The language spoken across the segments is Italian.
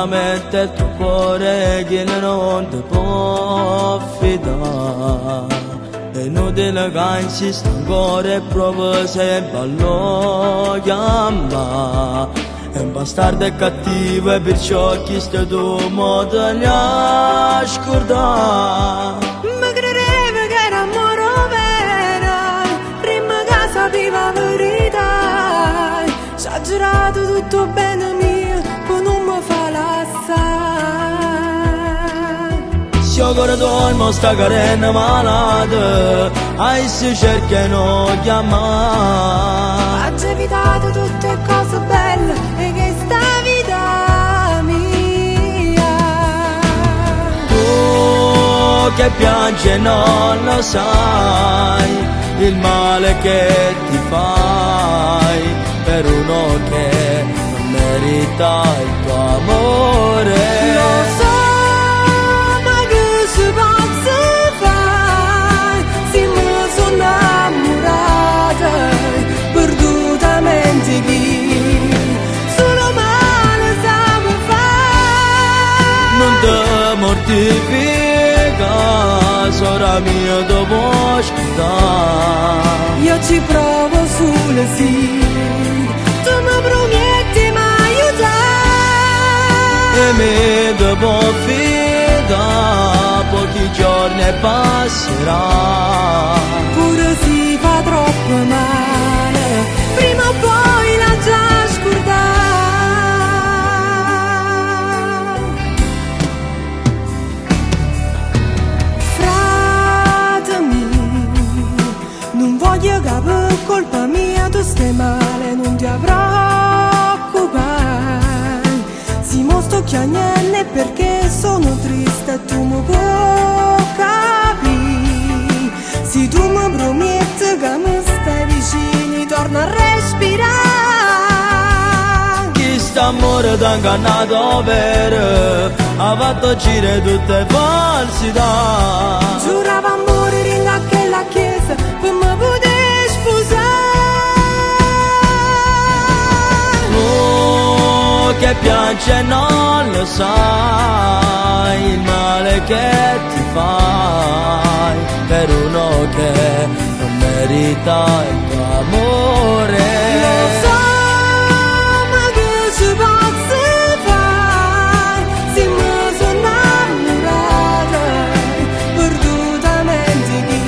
veramente il tuo cuore che non ti può fidare. È inutile che insista ancora e provo sempre a lo chiamare. È un bastardo e cattivo e perciò chi sta tu mo te li ha scordato. Ma credevo che era amore vero, prima che sapeva la verità. Ci ha girato tutto bene mio, poi non mi fa lassare. Se ancora dormo sta carena malata, ai si cercano chiamare. Ha già evitato tutte cose belle e che sta vita mia. Tu che piangi e non lo sai, il male che ti fai per uno che non merita il tuo amore. Lo so, ma che si possa fare, se mi sono innamorata perdutamente chi solo male sa mi fare. Non ti mortifica, sora mia, dopo ascoltare. Io ci provo solo sì, tu mi prometti mi aiutare. E mi devo fidare, pochi giorni e passerà. Pure si fa troppo male, prima o poi la già scordare. Fratemi, non voglio che per colpa mia tu stai male, non ti preoccupare. Si mostro chiagnelle perché sono triste e tu mi puoi capire. Se tu mi prometti che mi stai vicini, torno a respirare. Chi sta amore t'ha ingannato vero, ha fatto girare tutte falsità. Giurava amore ringa che la chiesa per me poter sposare. Tu che piangi e non lo sai, il male che ti fai per uno che non merita il tuo amore. Lo so, ma che si possa fare, se mi sono innamorata perdutamente chi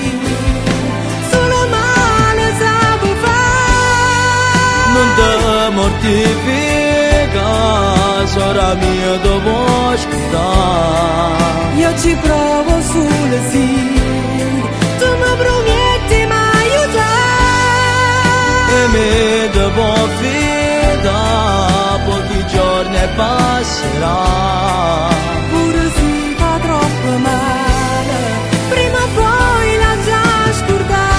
solo male sa mi fare. Non ti mortifica, sora mia, dopo ascoltare. Io ci provo solo sì, tu mi prometti mi aiutare. E mi devo fidare, pochi giorni e passerà. Pure si fa troppo male, prima o poi la già scordare.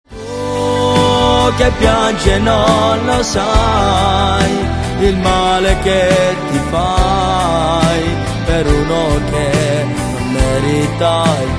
Tu che piangi e non lo sai, il male che ti fai per uno che non merita il